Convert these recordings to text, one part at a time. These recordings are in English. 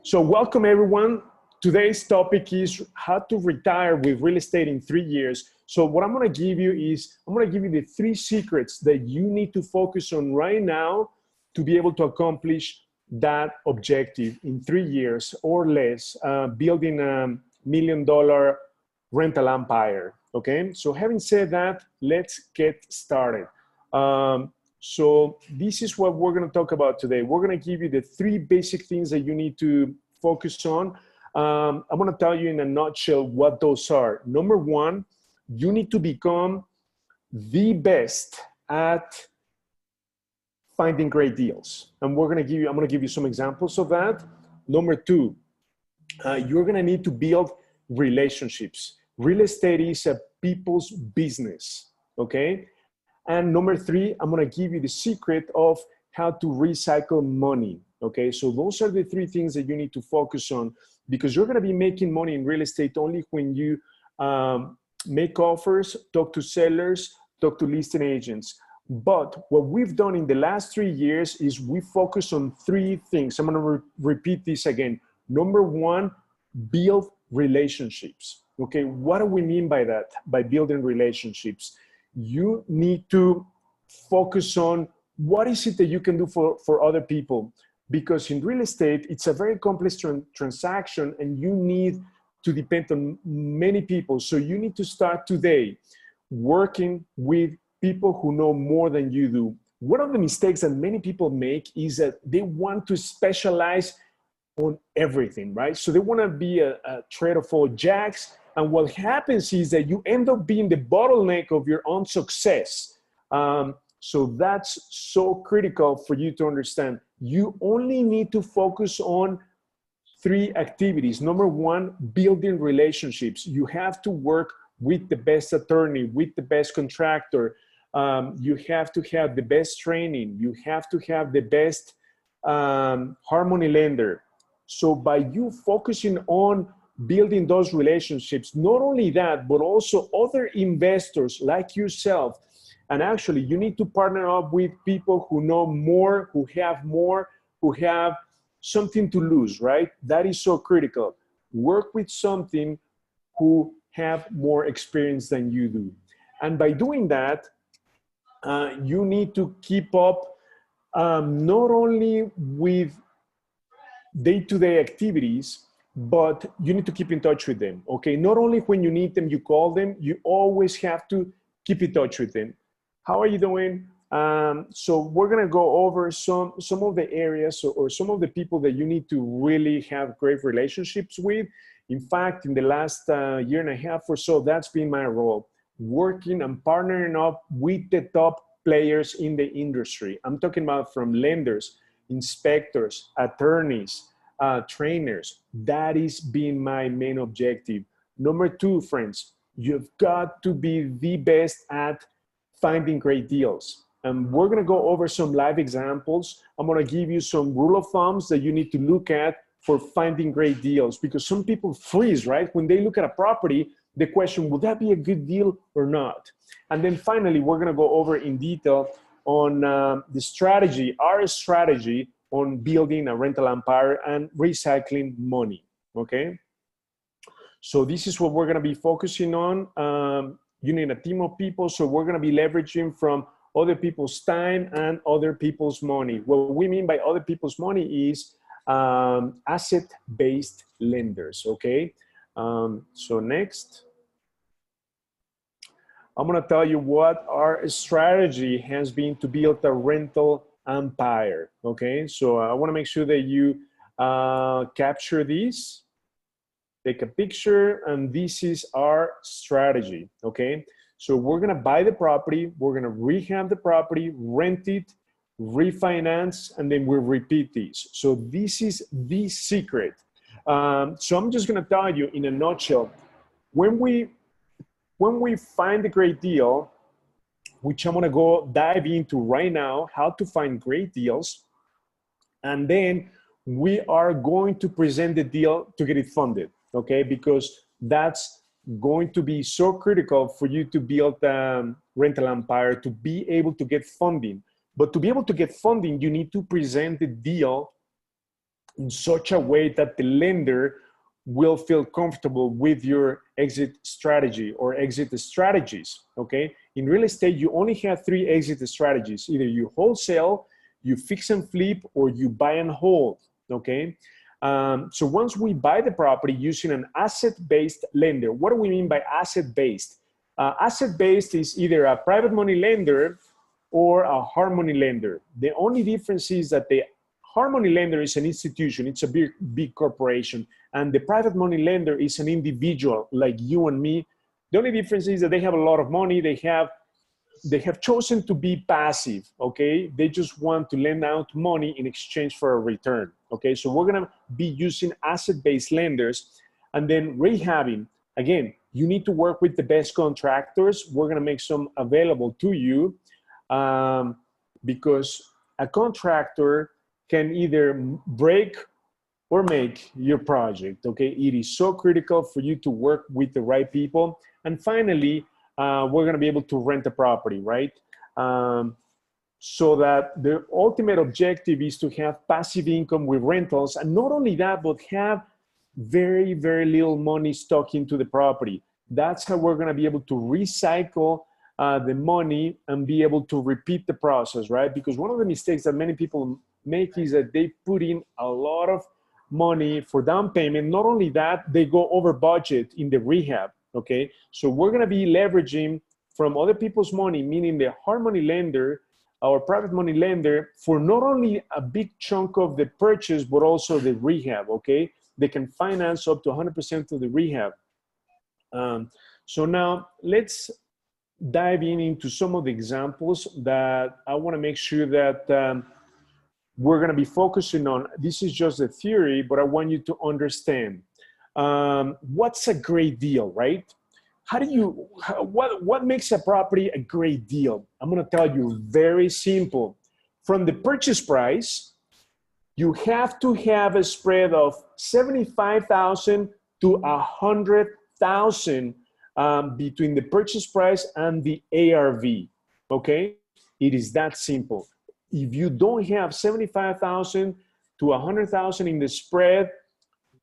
So welcome everyone. Today's topic is how to retire with real estate in 3 years. So what I'm going to give you is, I'm going to give you the 3 secrets that you need to focus on right now to be able to accomplish that objective in 3 years or less, building a $1 million rental empire. Okay, so having said that, let's get started. So this is what we're going to talk about today. We're going to give you the 3 basic things that you need to focus on. I'm going to tell you in a nutshell what those are. Number 1, you need to become the best at finding great deals. And I'm going to give you some examples of that. Number 2, you're going to need to build relationships. Real estate is a people's business, okay? And number 3, I'm going to give you the secret of how to recycle money, okay? So those are the 3 things that you need to focus on, because you're going to be making money in real estate only when you make offers, talk to sellers, talk to listing agents. But what we've done in the last 3 years is we focus on 3 things. I'm going to repeat this again. Number 1, build relationships. Okay, what do we mean by that? By building relationships. You need to focus on what is it that you can do for other people. Because in real estate, it's a very complex transaction and you need to depend on many people. So you need to start today working with people who know more than you do. One of the mistakes that many people make is that they want to specialize on everything, right? So they want to be a trader of all jacks. And what happens is that you end up being the bottleneck of your own success. So that's so critical for you to understand. You only need to focus on 3 activities. Number 1, building relationships. You have to work with the best attorney, with the best contractor. You have to have the best training. You have to have the best harmony lender. So by you focusing on building those relationships, not only that, but also other investors like yourself. And actually, you need to partner up with people who know more, who have something to lose, right? That is so critical. Work with something who have more experience than you do. And by doing that, you need to keep up not only with day-to-day activities, but you need to keep in touch with them, okay? Not only when you need them, you call them, you always have to keep in touch with them. How are you doing? So we're gonna go over some of the areas or some of the people that you need to really have great relationships with. In fact, in the last year and a half or so, that's been my role, working and partnering up with the top players in the industry. I'm talking about from lenders, inspectors, attorneys, trainers. That is being my main objective. Number 2, friends, you've got to be the best at finding great deals. And we're going to go over some live examples. I'm going to give you some rule of thumbs that you need to look at for finding great deals, because some people freeze, right? When they look at a property, the question, will that be a good deal or not? And then finally, we're going to go over in detail on the strategy, our strategy on building a rental empire and recycling money, okay? So this is what we're gonna be focusing on. You need a team of people, so we're gonna be leveraging from other people's time and other people's money. What we mean by other people's money is asset-based lenders, okay? So next. I'm gonna tell you what our strategy has been to build a rental empire, okay? So I wanna make sure that you capture this, take a picture, and this is our strategy, okay? So we're gonna buy the property, we're gonna rehab the property, rent it, refinance, and then we'll repeat this. So this is the secret. So I'm just gonna tell you in a nutshell, when we find a great deal, which I'm gonna go dive into right now, how to find great deals, and then we are going to present the deal to get it funded, okay? Because that's going to be so critical for you to build a rental empire, to be able to get funding. But to be able to get funding, you need to present the deal in such a way that the lender will feel comfortable with your exit strategy or exit strategies, okay? In real estate, you only have 3 exit strategies. Either you wholesale, you fix and flip, or you buy and hold, okay? So once we buy the property using an asset-based lender, what do we mean by asset-based? Asset-based is either a private money lender or a hard money lender. The only difference is that the hard money lender is an institution, it's a big corporation, and the private money lender is an individual like you and me. The only difference is that they have a lot of money, they have chosen to be passive, okay? They just want to lend out money in exchange for a return, okay? So we're gonna be using asset-based lenders, and then rehabbing. Again, you need to work with the best contractors. We're gonna make some available to you because a contractor can either break or make your project, okay? It is so critical for you to work with the right people. And finally, we're gonna be able to rent a property, right? So that the ultimate objective is to have passive income with rentals, and not only that, but have very, very little money stuck into the property. That's how we're gonna be able to recycle the money and be able to repeat the process, right? Because one of the mistakes that many people make is that they put in a lot of money for down payment. Not only that, they go over budget in the rehab, okay? So we're gonna be leveraging from other people's money, meaning the hard money lender, our private money lender, for not only a big chunk of the purchase, but also the rehab, okay? They can finance up to 100% of the rehab. So now let's dive into some of the examples that I wanna make sure that we're gonna be focusing on. This is just a theory, but I want you to understand. What's a great deal, right? What makes a property a great deal? I'm gonna tell you, very simple. From the purchase price, you have to have a spread of 75,000 to 100,000 between the purchase price and the ARV, okay? It is that simple. If you don't have 75,000 to 100,000 in the spread,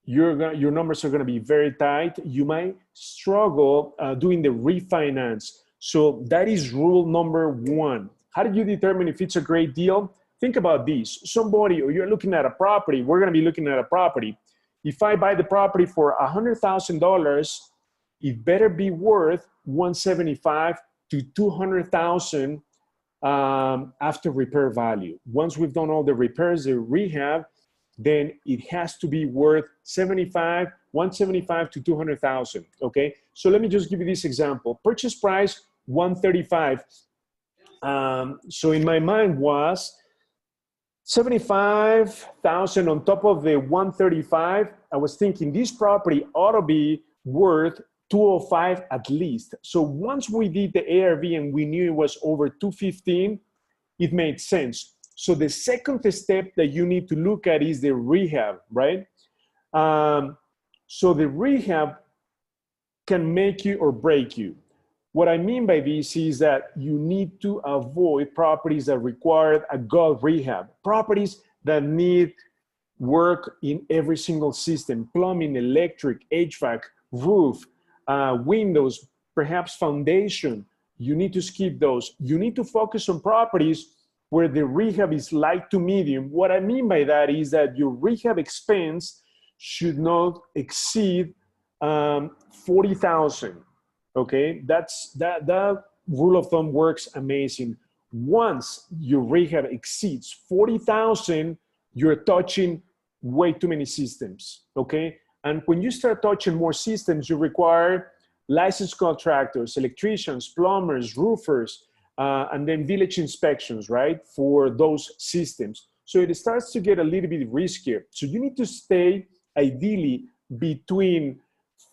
your numbers are gonna be very tight. You might struggle doing the refinance. So that is rule number 1. How do you determine if it's a great deal? Think about this. Somebody, or you're looking at a property, we're gonna be looking at a property. If I buy the property for $100,000, it better be worth 175 to 200,000 after repair value. Once we've done all the repairs, the rehab, then it has to be worth 175 to 200,000, okay? So let me just give you this example. Purchase price, 135. So in my mind was 75,000 on top of the 135. I was thinking this property ought to be worth 205 at least. So once we did the ARV and we knew it was over 215, it made sense. So the second step that you need to look at is the rehab, right? So the rehab can make you or break you. What I mean by this is that you need to avoid properties that require a gut rehab, properties that need work in every single system, plumbing, electric, HVAC, roof, windows, perhaps foundation. You need to skip those. You need to focus on properties where the rehab is light to medium. What I mean by that is that your rehab expense should not exceed 40,000. Okay, that rule of thumb works amazing. Once your rehab exceeds 40,000, you're touching way too many systems. Okay, and when you start touching more systems, you require licensed contractors, electricians, plumbers, roofers, and then village inspections, right, for those systems. So it starts to get a little bit riskier. So you need to stay ideally between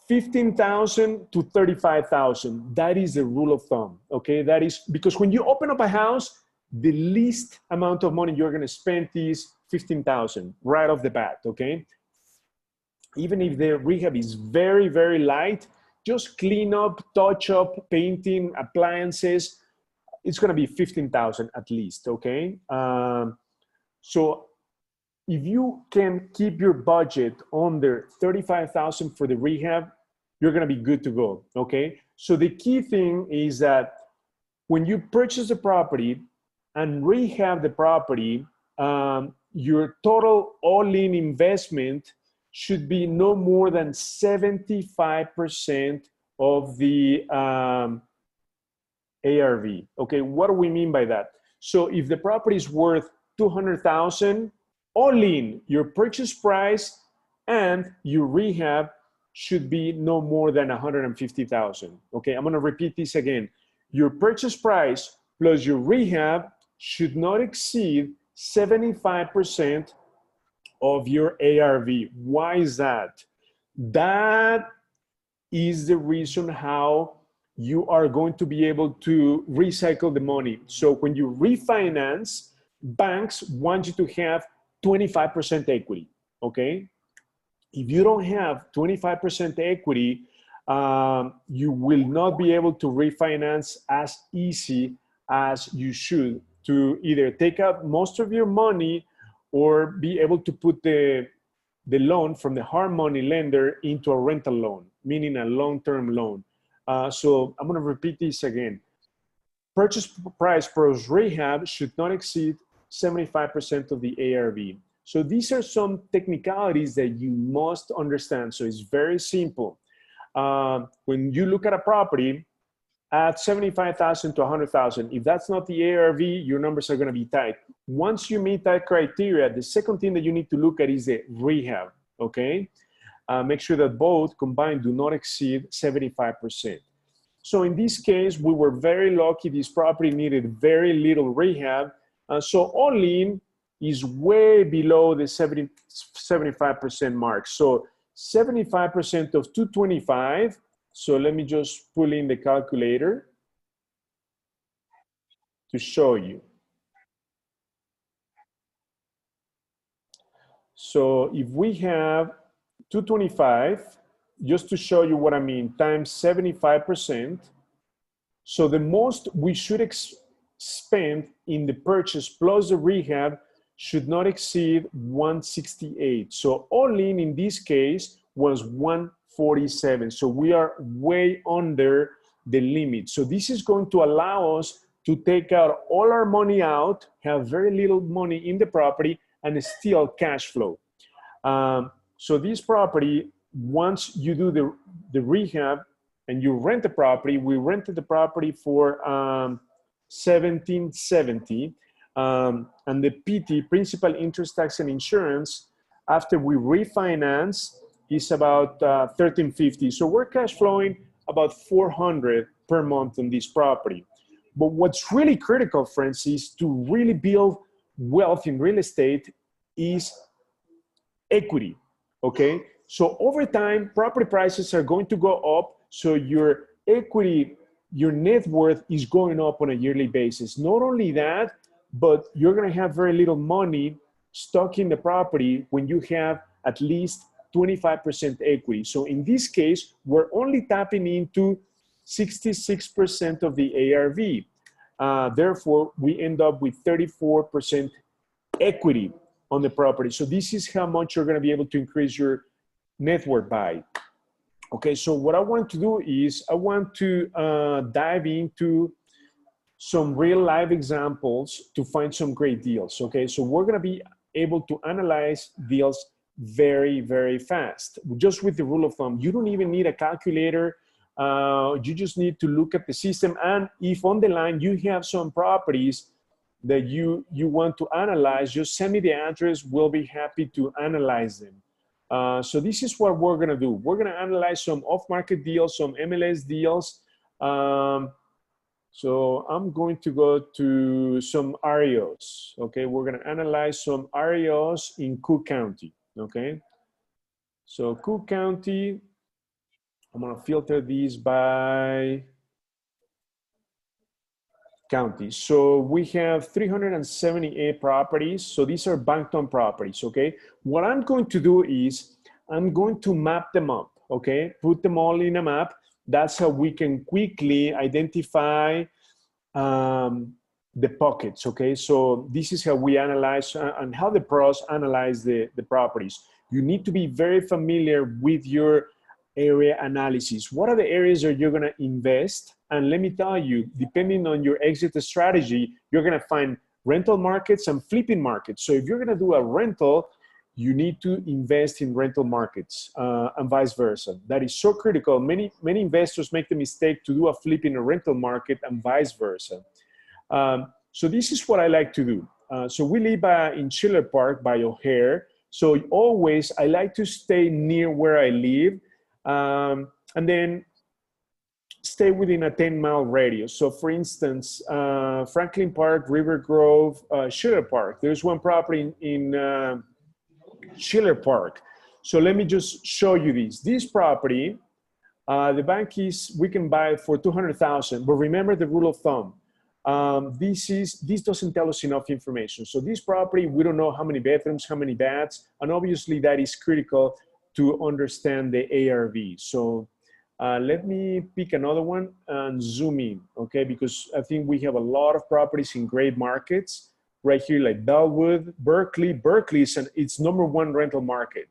15,000 to 35,000. That is the rule of thumb, okay? That is because when you open up a house, the least amount of money you're gonna spend is 15,000 right off the bat, okay? Even if the rehab is very, very light, just clean up, touch up, painting, appliances, it's gonna be 15,000 at least, okay? So if you can keep your budget under 35,000 for the rehab, you're gonna be good to go, okay? So the key thing is that when you purchase a property and rehab the property, your total all-in investment should be no more than 75% of the ARV. Okay, what do we mean by that? So if the property is worth 200,000, all in, your purchase price and your rehab should be no more than 150,000. Okay, I'm gonna repeat this again. Your purchase price plus your rehab should not exceed 75% of your ARV. Why is that? That is the reason how you are going to be able to recycle the money. So when you refinance, banks want you to have 25% equity, okay? If you don't have 25% equity, you will not be able to refinance as easy as you should to either take out most of your money or be able to put the loan from the hard money lender into a rental loan, meaning a long-term loan. So I'm gonna repeat this again. Purchase price plus rehab should not exceed 75% of the ARV. So these are some technicalities that you must understand. So it's very simple. When you look at a property, at 75,000 to 100,000, if that's not the ARV, your numbers are gonna be tight. Once you meet that criteria, the second thing that you need to look at is the rehab, okay? Make sure that both combined do not exceed 75%. So in this case, we were very lucky. This property needed very little rehab. So all in is way below the 75% mark. So 75% of 225, so let me just pull in the calculator to show you. So if we have 225, just to show you what I mean, times 75%, so the most we should spend in the purchase plus the rehab should not exceed 168. So all in this case was 147. So we are way under the limit. So this is going to allow us to take out all our money out, have very little money in the property, and still cash flow. So this property, once you do the rehab and you rent the property, we rented the property for $1,770. And the PT, principal, interest, tax, and insurance, after we refinance, is about $1,350. So we're cash flowing about $400 per month on this property. But what's really critical, friends, is to really build wealth in real estate is equity, okay? So over time, property prices are going to go up, so your equity, your net worth is going up on a yearly basis. Not only that, but you're gonna have very little money stuck in the property when you have at least 25% equity. So in this case, we're only tapping into 66% of the ARV. Therefore, we end up with 34% equity on the property. So this is how much you're gonna be able to increase your net worth by. Okay, so what I want to do is I want to dive into some real life examples to find some great deals. Okay, so we're gonna be able to analyze deals very, very fast. Just with the rule of thumb, you don't even need a calculator. You just need to look at the system. And if on the line you have some properties that you want to analyze, just send me the address. We'll be happy to analyze them. So this is what we're gonna do. We're gonna analyze some off-market deals, some MLS deals. So I'm going to go to some REOs. Okay, we're gonna analyze some REOs in Cook County. Okay, so Cook County, I'm gonna filter these by county. So we have 378 properties. So these are banked-on properties, okay? What I'm going to do is I'm going to map them up, okay? Put them all in a map. That's how we can quickly identify the pockets, okay? So this is how we analyze and how the pros analyze the properties. You need to be very familiar with your area analysis. What are the areas that you're gonna invest? And let me tell you, depending on your exit strategy, you're gonna find rental markets and flipping markets. So if you're gonna do a rental, you need to invest in rental markets and vice versa. That is so critical. Many investors make the mistake to do a flip in a rental market and vice versa. So this is what I like to do. So we live in Schiller Park by O'Hare. So always I like to stay near where I live and then stay within a 10-mile radius. So for instance, Franklin Park, River Grove, Schiller Park. There's one property in Schiller Park. So let me just show you this. This property, the bank we can buy it for $200,000, but remember the rule of thumb. This doesn't tell us enough information. So this property, we don't know how many bedrooms, how many baths, and obviously that is critical to understand the ARV. So let me pick another one and zoom in, okay? Because I think we have a lot of properties in great markets right here, like Bellwood, Berkeley. Berkeley is its #1 rental market.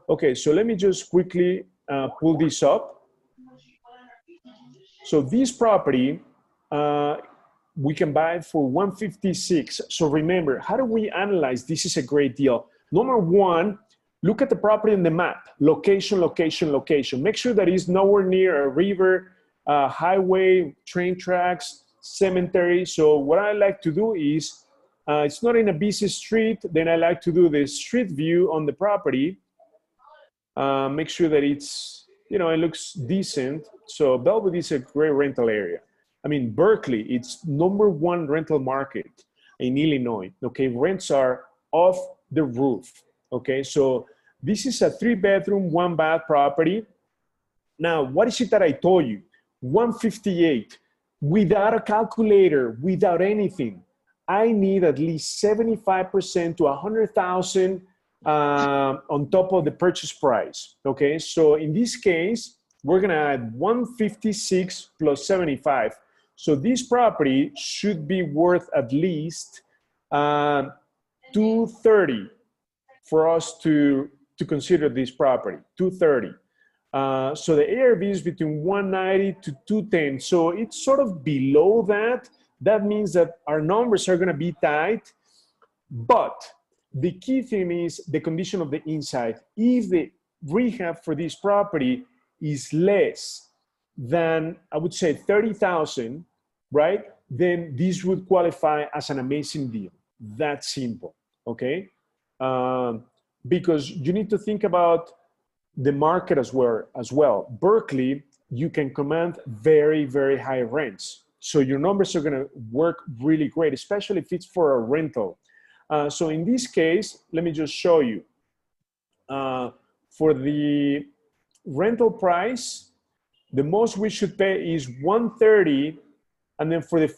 Okay, so let me just quickly pull this up. So this property, we can buy it for $156. So remember, how do we analyze? This is a great deal. #1, look at the property on the map. Location, location, location. Make sure that it's nowhere near a river, highway, train tracks, cemetery. So what I like to do is, it's not in a busy street, then I like to do the street view on the property. Make sure that it's, it looks decent. So Bellwood is a great rental area. I mean, Berkeley, it's #1 rental market in Illinois. Okay, rents are off the roof. Okay, so this is a 3-bedroom, 1-bath property. Now, what is it that I told you? 158 without a calculator, without anything. I need at least 75% to 100,000 on top of the purchase price. Okay, so in this case, we're gonna add 156 plus 75. So this property should be worth at least 230 for us to consider this property, 230. So the ARV is between 190 to 210. So it's sort of below that. That means that our numbers are gonna be tight, but the key thing is the condition of the inside. If the rehab for this property is less than, I would say, 30,000, right? Then this would qualify as an amazing deal. That simple, okay? Because you need to think about the market as well. Berkeley, you can command very, very high rents. So your numbers are gonna work really great, especially if it's for a rental. So in this case, let me just show you. For the rental price, the most we should pay is 130, and then for the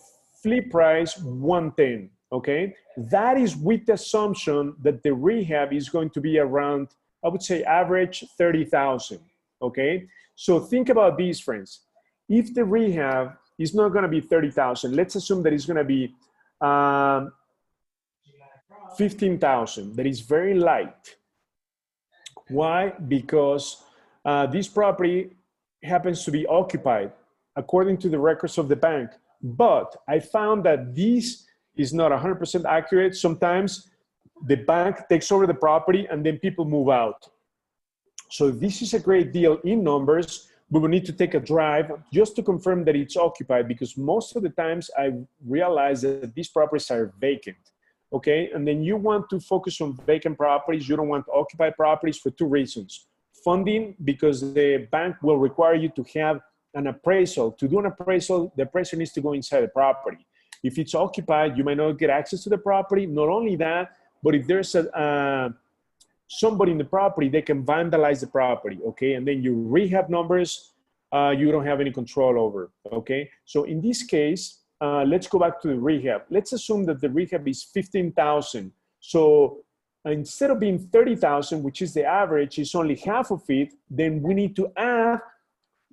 flip price, 110, okay? That is with the assumption that the rehab is going to be around, I would say average 30,000, okay? So think about these, friends. If the rehab is not gonna be 30,000, let's assume that it's gonna be 15,000, that is very light. Why? Because this property happens to be occupied according to the records of the bank. But I found that this is not 100% accurate. Sometimes the bank takes over the property and then people move out. So this is a great deal in numbers. We will need to take a drive just to confirm that it's occupied, because most of the times I realize that these properties are vacant. Okay, and then you want to focus on vacant properties. You don't want occupied properties for 2 reasons. Funding, because the bank will require you to have an appraisal. To do an appraisal, the appraiser needs to go inside the property. If it's occupied, you might not get access to the property. Not only that, but if there's somebody in the property, they can vandalize the property, okay? And then your rehab numbers, you don't have any control over, okay? So in this case, let's go back to the rehab. Let's assume that the rehab is 15,000. So instead of being 30,000, which is the average, is only half of it, then we need to add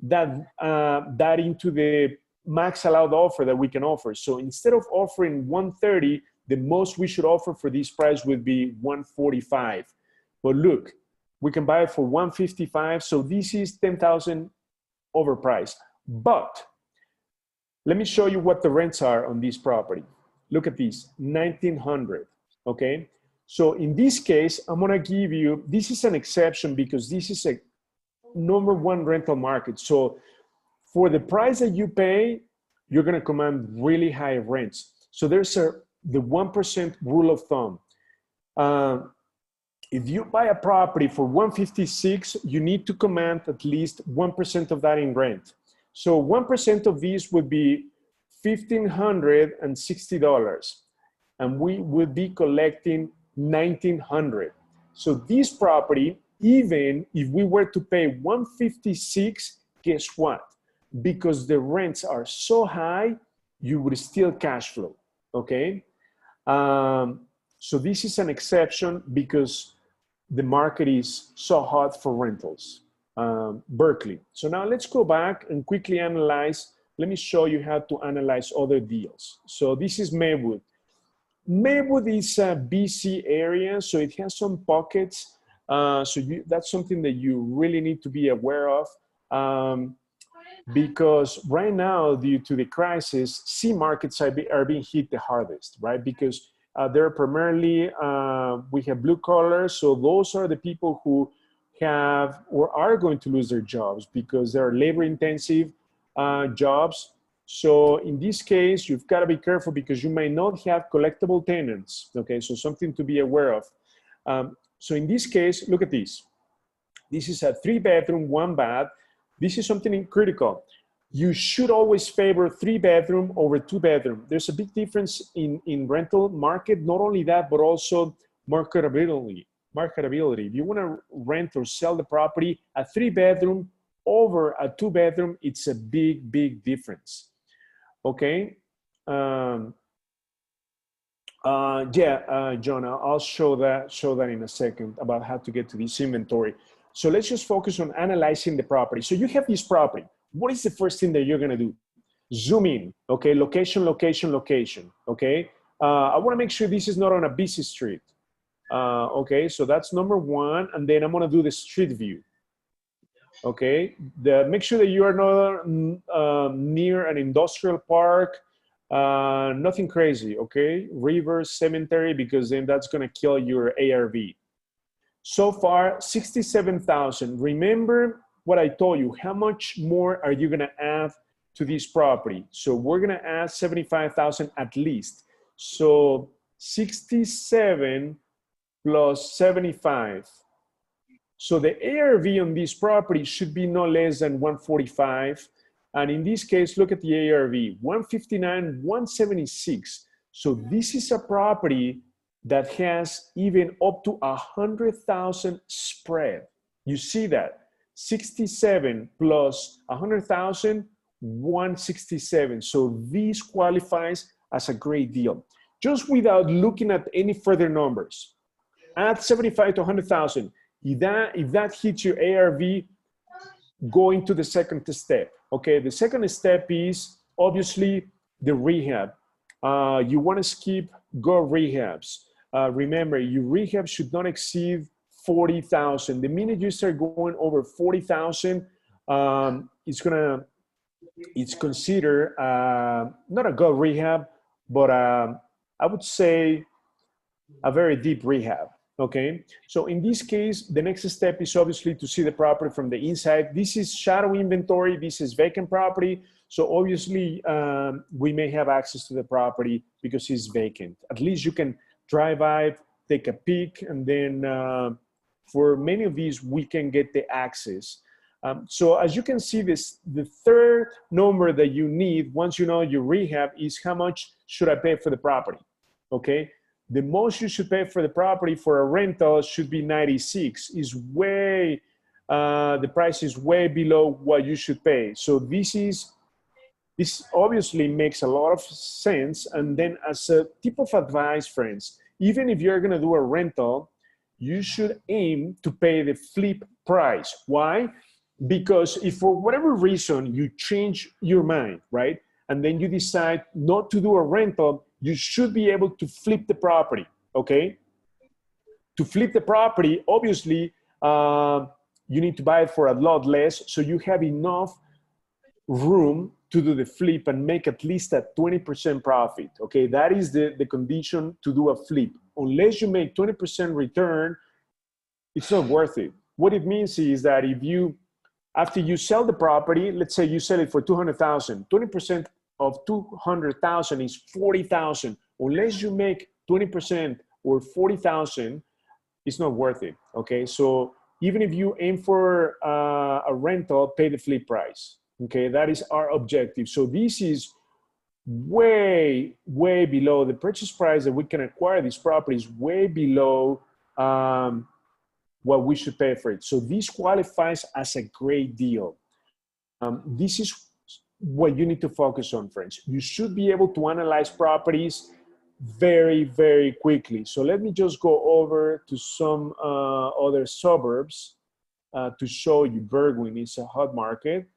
that into the max allowed offer that we can offer. So instead of offering 130, the most we should offer for this price would be 145. But look, we can buy it for 155. So this is 10,000 overpriced. But let me show you what the rents are on this property. Look at this, 1,900, okay? So in this case, I'm gonna give you, this is an exception because this is a #1 rental market. So for the price that you pay, you're gonna command really high rents. So there's the 1% rule of thumb. If you buy a property for 156, you need to command at least 1% of that in rent. So 1% of these would be $1,560, and we would be collecting 1,900. So this property, even if we were to pay 156, guess what? Because the rents are so high, you would still cash flow, okay? So this is an exception because the market is so hot for rentals. Berkeley. So now let's go back and quickly analyze. Let me show you how to analyze other deals. So this is Maywood. Maywood is a BC area, so it has some pockets. That's something that you really need to be aware of. Because right now, due to the crisis, C markets are being hit the hardest, right? Because they're primarily, we have blue collars, so those are the people who have or are going to lose their jobs because they're labor intensive jobs. So in this case, you've got to be careful because you may not have collectible tenants, okay? So something to be aware of. So in this case, look at this. This is a 3-bedroom, 1 bath. This is something critical. You should always favor 3-bedroom over 2-bedroom. There's a big difference in rental market. Not only that, but also marketability. If you want to rent or sell the property, a 3-bedroom over a 2-bedroom, it's a big, big difference. Okay. John, I'll show that in a second about how to get to this inventory. So let's just focus on analyzing the property. So you have this property. What is the first thing that you're going to do? Zoom in, okay? Location, location, location, okay? I want to make sure this is not on a busy street. Okay, so that's #1. And then I'm going to do the street view. Okay, make sure that you are not near an industrial park, nothing crazy, okay? River, cemetery, because then that's going to kill your ARV. So far, 67,000. Remember what I told you. How much more are you going to add to this property? So we're going to add 75,000 at least. So 67 plus 75. So the ARV on this property should be no less than 145. And in this case, look at the ARV, 159, 176. So this is a property that has even up to 100,000 spread. You see that? 67 plus 100,000, 167. So this qualifies as a great deal. Just without looking at any further numbers. Add 75 to 100,000. If that hits your ARV, go into the second step. Okay, the second step is obviously the rehab. You want to skip go rehabs. Remember, your rehab should not exceed 40,000. The minute you start going over 40,000, it's considered not a go rehab, but I would say a very deep rehab. Okay, so in this case, the next step is obviously to see the property from the inside. This is shadow inventory. This is vacant property. So obviously, we may have access to the property because it's vacant. At least you can drive by, take a peek, and then for many of these, we can get the access. So as you can see, the third number that you need once you know your rehab is how much should I pay for the property, okay? The most you should pay for the property for a rental should be 96. The price is way below what you should pay. So this obviously makes a lot of sense. And then as a tip of advice, friends, even if you're gonna do a rental, you should aim to pay the flip price. Why? Because if for whatever reason you change your mind, right? and then you decide not to do a rental, you should be able to flip the property, okay? To flip the property, obviously, you need to buy it for a lot less, so you have enough room to do the flip and make at least a 20% profit, okay? That is the condition to do a flip. Unless you make 20% return, it's not worth it. What it means is that if you, after you sell the property, let's say you sell it for 200,000, 20% of 200,000 is 40,000. Unless you make 20% or 40,000, it's not worth it, okay? So even if you aim for a rental, pay the flip price, okay? That is our objective. So this is way, way below the purchase price that we can acquire these properties, way below what we should pay for it. So this qualifies as a great deal. This is what you need to focus on, friends. You should be able to analyze properties very, very quickly. So let me just go over to some other suburbs to show you. Berwyn is a hot market.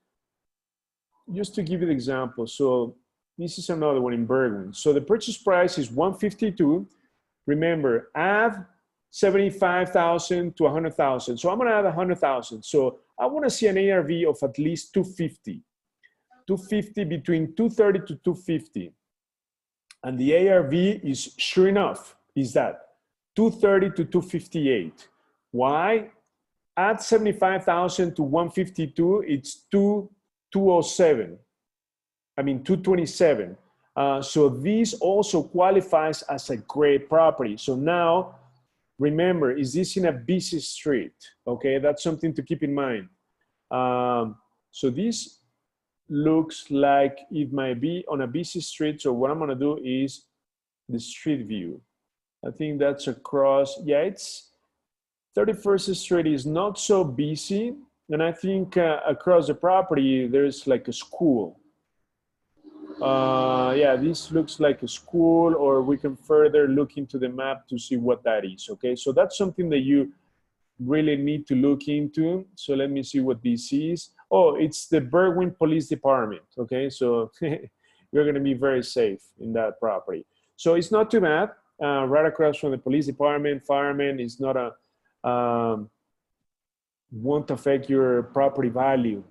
Just to give you the example. So this is another one in Berwyn. So the purchase price is 152. Remember, add 75,000 to 100,000. So I'm gonna add 100,000. So I wanna see an ARV of at least 250. 250, between 230 to 250. And the ARV is, sure enough, is that 230 to 258. Why? Add 75,000 to 152, it's 207. I mean, 227. So this also qualifies as a great property. So now, remember, is this in a busy street? Okay, that's something to keep in mind. So this looks like it might be on a busy street. So what I'm gonna do is the street view. I think that's across, yeah, it's 31st Street is not so busy. And I think across the property, there's like a school. Yeah, this looks like a school, or we can further look into the map to see what that is, okay? So that's something that you really need to look into. So let me see what this is. Oh, it's the Berwyn Police Department, okay? So you're gonna be very safe in that property. So it's not too bad. Right across from the police department, firemen is not a, won't affect your property value.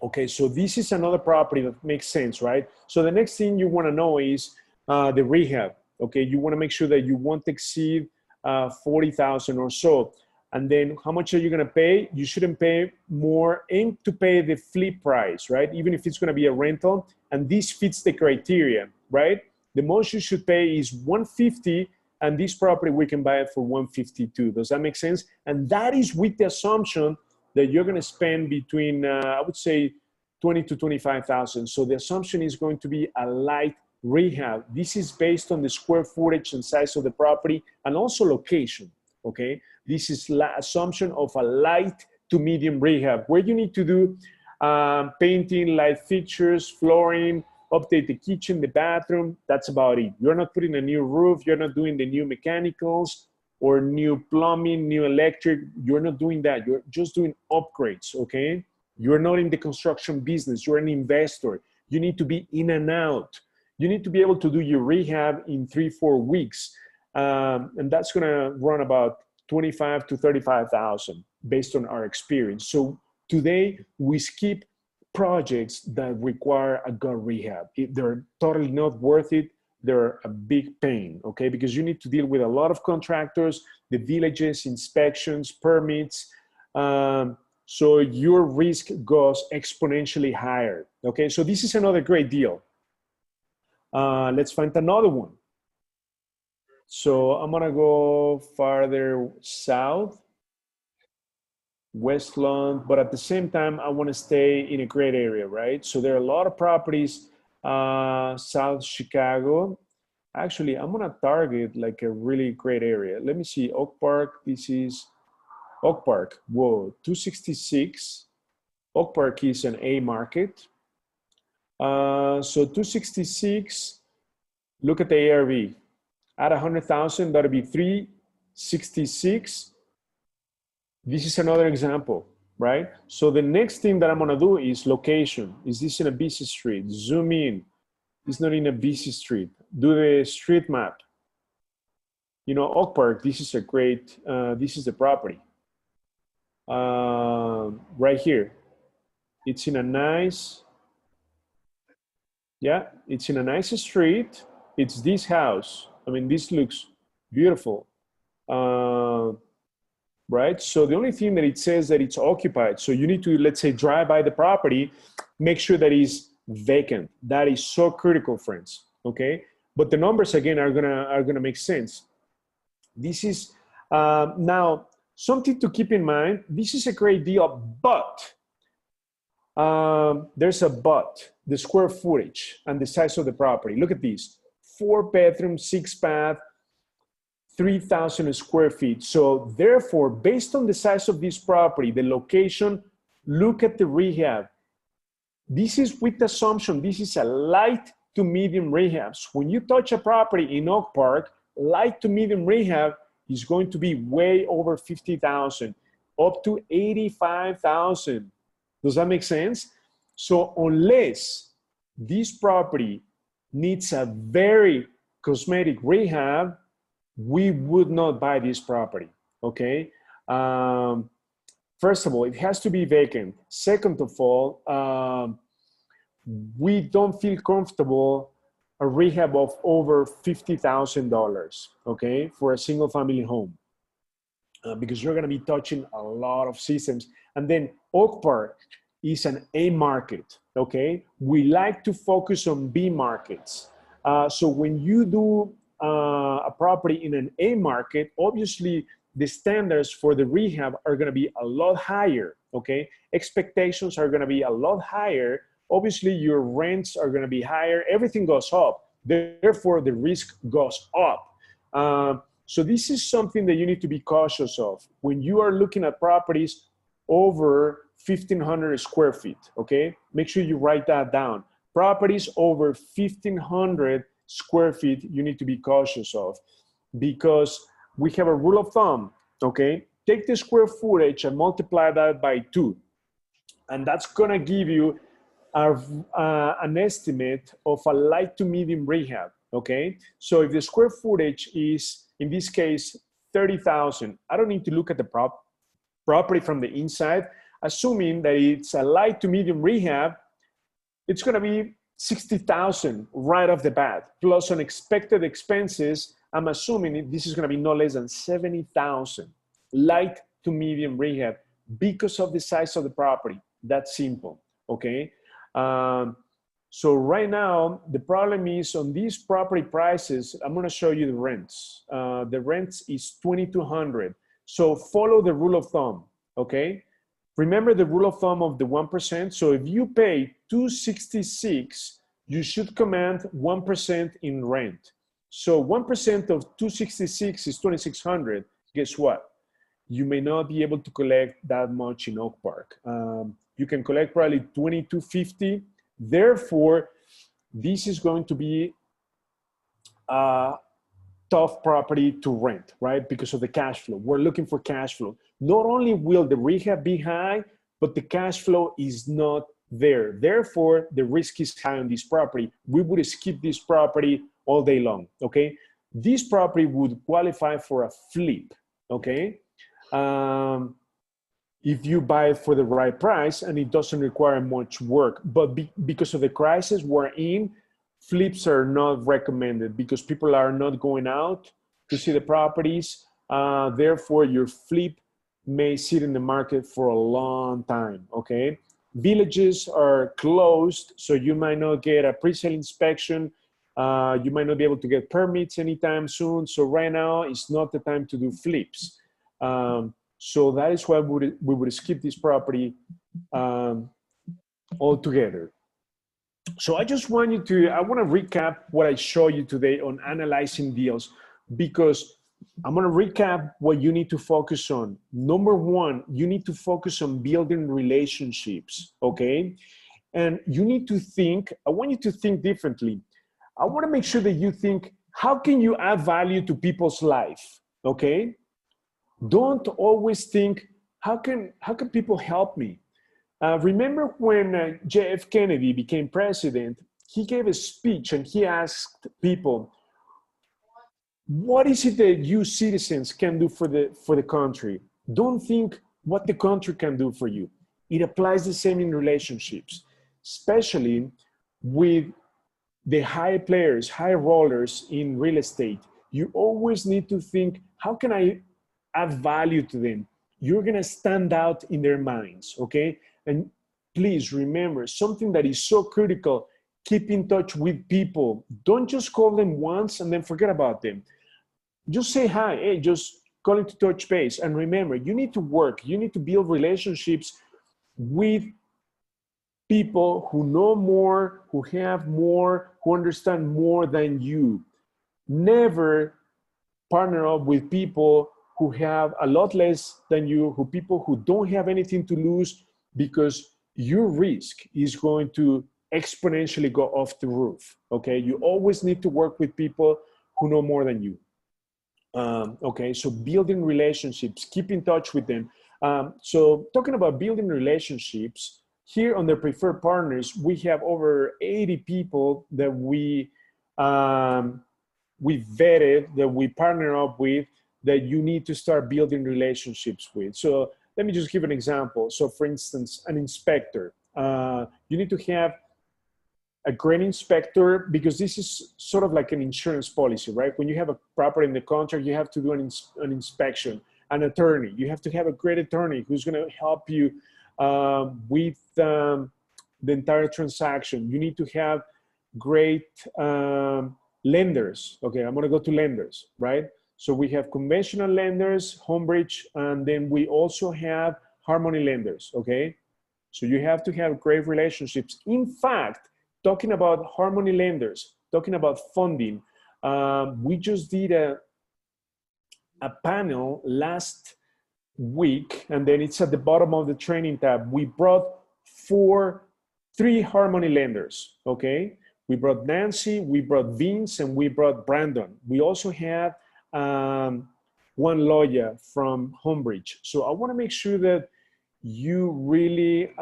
Okay, so this is another property that makes sense, right? So the next thing you wanna know is the rehab, okay? You wanna make sure that you won't exceed 40,000 or so. And then how much are you gonna pay? You shouldn't pay more. Aim to pay the flip price, right? Even if it's gonna be a rental, and this fits the criteria, right? The most you should pay is 150, and this property we can buy it for 152. Does that make sense? And that is with the assumption that you're gonna spend between, I would say, 20 to 25,000. So the assumption is going to be a light rehab. This is based on the square footage and size of the property, and also location, okay? This is assumption of a light to medium rehab, where you need to do painting, light fixtures, flooring, update the kitchen, the bathroom. That's about it. You're not putting a new roof. You're not doing the new mechanicals or new plumbing, new electric. You're not doing that. You're just doing upgrades, okay? You're not in the construction business. You're an investor. You need to be in and out. You need to be able to do your rehab in 3-4 weeks. And that's gonna run about 25 to 35,000 based on our experience. So today we skip projects that require a gut rehab. They're totally not worth it. They're a big pain, okay? Because you need to deal with a lot of contractors, the villages, inspections, permits. So your risk goes exponentially higher, okay? So this is another great deal. Let's find another one. So I'm gonna go farther south, Westland, but at the same time, I wanna stay in a great area, right? So there are a lot of properties, South Chicago. Actually, I'm gonna target like a really great area. Let me see, Oak Park, this is Oak Park, whoa, 266. Oak Park is an A market. So 266, look at the ARV. At 100,000, that'll be 366. This is another example, right? So the next thing that I'm gonna do is location. Is this in a busy street? Zoom in. It's not in a busy street. Do the street map. You know, Oak Park, this is a great, this is the property. Right here. It's in a nice, yeah, it's in a nice street. It's this house. I mean, this looks beautiful. Right? So the only thing that it says that it's occupied. So you need to, let's say, drive by the property, make sure that it's vacant. That is so critical, friends. Okay? But the numbers again are gonna make sense. This is now something to keep in mind. This is a great deal, but there's a but. The square footage and the size of the property. Look at these: 4 bedrooms, 6 bath, 3,000 square feet. So therefore, based on the size of this property, the location, look at the rehab. This is with the assumption this is a light to medium rehabs. When you touch a property in Oak Park, light to medium rehab is going to be way over 50,000, up to 85,000. Does that make sense? So unless this property needs a very cosmetic rehab, we would not buy this property, okay? First of all, it has to be vacant. Second of all, we don't feel comfortable a rehab of over $50,000, okay, for a single family home, because you're gonna be touching a lot of systems. And then Oak Park is an A market, okay? We like to focus on B markets. So when you do a property in an A market, obviously the standards for the rehab are gonna be a lot higher, okay? Expectations are gonna be a lot higher. Obviously your rents are gonna be higher, everything goes up, therefore the risk goes up. So this is something that you need to be cautious of when you are looking at properties over 1,500 square feet, okay? Make sure you write that down. Properties over 1,500 square feet, you need to be cautious of, because we have a rule of thumb, okay? Take the square footage and multiply that by 2. And that's gonna give you an estimate of a light to medium rehab, okay? So if the square footage is, in this case, 30,000, I don't need to look at the property from the inside. Assuming that it's a light to medium rehab, it's gonna be 60,000 right off the bat, plus unexpected expenses. I'm assuming this is gonna be no less than 70,000, light to medium rehab, because of the size of the property. That's simple, okay? So right now, the problem is on these property prices, I'm gonna show you the rents. The rents is 2,200. So follow the rule of thumb, okay? Remember the rule of thumb of the 1%. So if you pay $266, you should command 1% in rent. So 1% of 266 is 2,600. Guess what? You may not be able to collect that much in Oak Park. You can collect probably 2,250. Therefore, this is going to be a tough property to rent, right? Because of the cash flow. We're looking for cash flow. Not only will the rehab be high, but the cash flow is not there. Therefore, the risk is high on this property. We would skip this property all day long, okay? This property would qualify for a flip, okay? If you buy it for the right price and it doesn't require much work. But because of the crisis we're in, flips are not recommended because people are not going out to see the properties. Therefore, your flip may sit in the market for a long time, okay? Villages are closed, so you might not get a pre-sale inspection. You might not be able to get permits anytime soon. So right now, it's not the time to do flips. So that is why we would skip this property altogether. So I just want you to, I want to recap what I showed you today on analyzing deals, because I'm going to recap what you need to focus on. Number one, you need to focus on building relationships, okay? And you need to think, I want you to think differently. I want to make sure that you think, how can you add value to people's life, okay? Don't always think, how can people help me? Remember when J.F. Kennedy became president, he gave a speech and he asked people, what is it that you citizens can do for the country? Don't think what the country can do for you. It applies the same in relationships, especially with the high players, high rollers in real estate. You always need to think, how can I add value to them? You're gonna stand out in their minds, okay? And please remember, something that is so critical, keep in touch with people. Don't just call them once and then forget about them. Just say hi, hey, just calling to touch base. And remember, you need to work, you need to build relationships with people who know more, who have more, who understand more than you. Never partner up with people who have a lot less than you, people who don't have anything to lose, because your risk is going to exponentially go off the roof, okay? You always need to work with people who know more than you. Okay, so building relationships, keep in touch with them. So talking about building relationships, here on the preferred partners, we have over 80 people that we vetted, that we partner up with, that you need to start building relationships with. So let me just give an example. So for instance, an inspector. You need to have a great inspector, because this is sort of like an insurance policy, right? When you have a property in the contract, you have to do an inspection. An attorney, you have to have a great attorney who's going to help you with the entire transaction. You need to have great lenders. Okay, I'm going to go to lenders, right? So we have conventional lenders, Homebridge, and then we also have Harmony lenders, okay? So you have to have great relationships. In fact, talking about Harmony lenders, talking about funding, we just did a panel last week, and then it's at the bottom of the training tab. We brought three Harmony lenders, okay? We brought Nancy, we brought Vince, and we brought Brandon. We also have one lawyer from Homebridge. So I wanna make sure that you really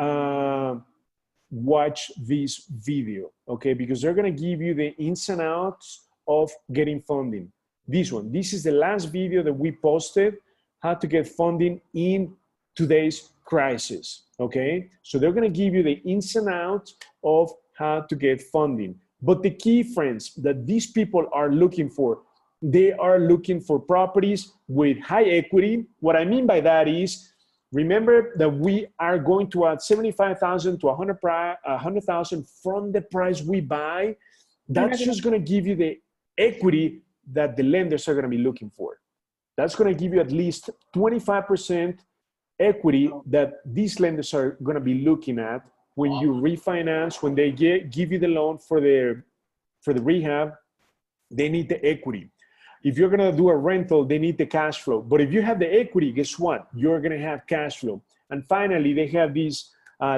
watch this video, okay? Because they're gonna give you the ins and outs of getting funding. This is the last video that we posted, how to get funding in today's crisis, okay? So they're gonna give you the ins and outs of how to get funding. But the key, friends, that these people are looking for, they are looking for properties with high equity. What I mean by that is, remember that we are going to add 75,000 to 100,000 from the price we buy. That's just going to give you the equity that the lenders are going to be looking for. That's going to give you at least 25% equity that these lenders are going to be looking at when you refinance, when they give you the loan for the rehab. They need the equity. If you're going to do a rental, they need the cash flow. But if you have the equity, guess what? You're going to have cash flow. And finally, they have this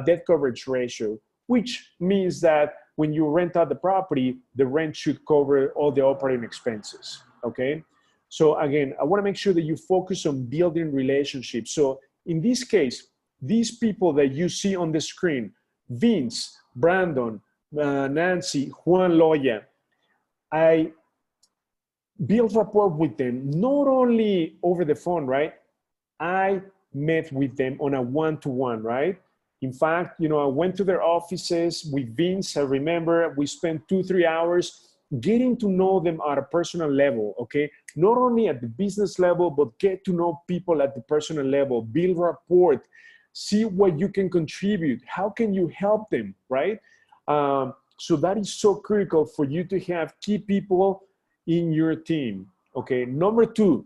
debt coverage ratio, which means that when you rent out the property, the rent should cover all the operating expenses, okay? So again, I want to make sure that you focus on building relationships. So in this case, these people that you see on the screen, Vince, Brandon, Nancy, Juan Loya, I build rapport with them, not only over the phone, right? I met with them on a one-to-one, right? In fact, you know, I went to their offices with Vince. I remember we spent 2-3 hours getting to know them at a personal level, okay? Not only at the business level, but get to know people at the personal level, build rapport, see what you can contribute. How can you help them, right? So that is so critical for you to have key people in your team, okay? Number 2,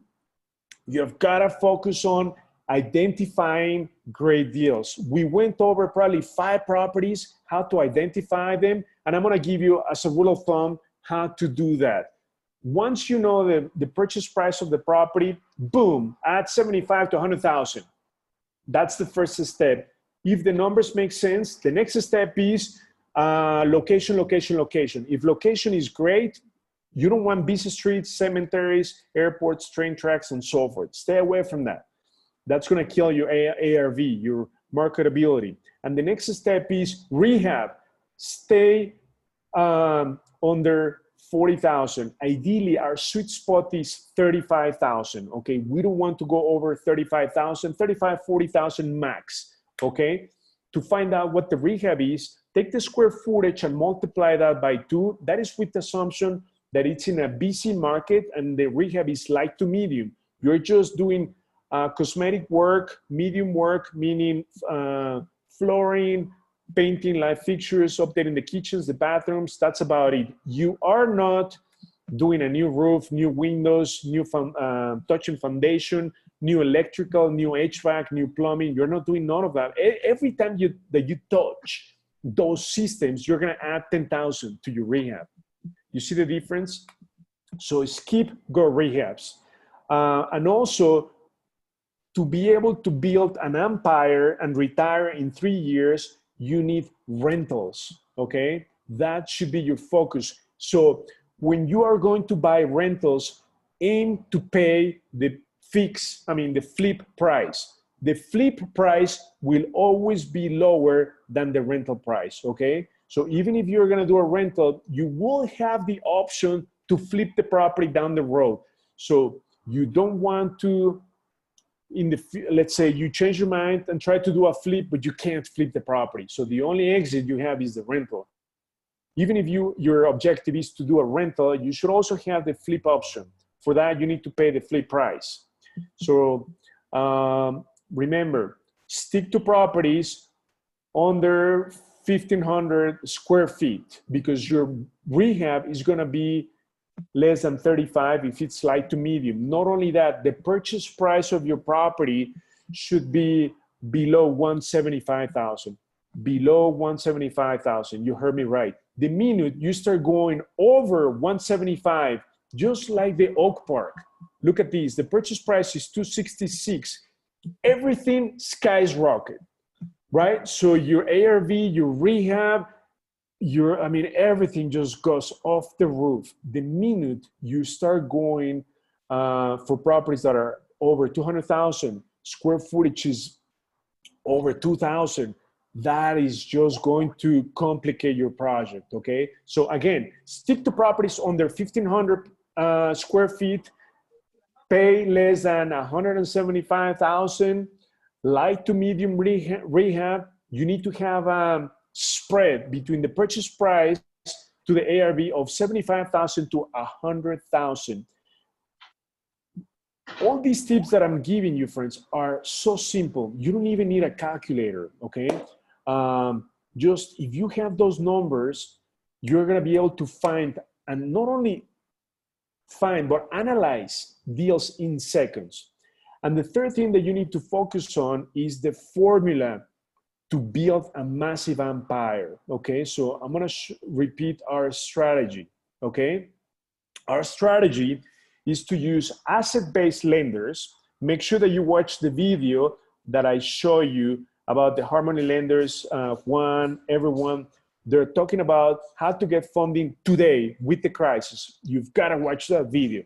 you've got to focus on identifying great deals. We went over probably 5 properties, how to identify them, and I'm gonna give you as a rule of thumb how to do that. Once you know the purchase price of the property, boom, add 75 to 100,000. That's the first step. If the numbers make sense, the next step is location, location, location. If location is great, you don't want busy streets, cemeteries, airports, train tracks, and so forth. Stay away from that. That's going to kill your ARV, your marketability. And the next step is rehab. Stay under 40,000. Ideally, our sweet spot is 35,000. Okay, we don't want to go over 35,000, 35, 40,000 max. Okay, to find out what the rehab is, take the square footage and multiply that by 2. That is with the assumption that it's in a busy market and the rehab is light to medium. You're just doing cosmetic work, medium work, meaning flooring, painting, light fixtures, updating the kitchens, the bathrooms. That's about it. You are not doing a new roof, new windows, new touching foundation, new electrical, new HVAC, new plumbing. You're not doing none of that. Every time that you touch those systems, you're going to add 10,000 to your rehab. You see the difference? So skip go rehabs. And also, to be able to build an empire and retire in 3 years, you need rentals, okay? That should be your focus. So when you are going to buy rentals, aim to pay the flip price. The flip price will always be lower than the rental price, okay? So even if you're gonna do a rental, you will have the option to flip the property down the road. So you don't want to, let's say you change your mind and try to do a flip, but you can't flip the property. So the only exit you have is the rental. Even if your objective is to do a rental, you should also have the flip option. For that, you need to pay the flip price. So remember, stick to properties under 1,500 square feet because your rehab is gonna be less than 35 if it's light to medium. Not only that, the purchase price of your property should be below 175,000. Below 175,000, you heard me right. The minute you start going over 175, just like the Oak Park, look at these, the purchase price is 266. Everything skyrocket, right? So your ARV, your rehab, everything just goes off the roof. The minute you start going for properties that are over 200,000, square footage is over 2,000, that is just going to complicate your project, okay? So again, stick to properties under 1,500 square feet, pay less than 175,000, light to medium rehab. You need to have a spread between the purchase price to the ARV of 75,000 to 100,000. All these tips that I'm giving you, friends, are so simple. You don't even need a calculator, okay? Just if you have those numbers, you're gonna be able to find, and not only find, but analyze deals in seconds. And the third thing that you need to focus on is the formula to build a massive empire, okay? So I'm gonna repeat our strategy, okay? Our strategy is to use asset-based lenders. Make sure that you watch the video that I show you about the Harmony lenders, everyone. They're talking about how to get funding today with the crisis. You've gotta watch that video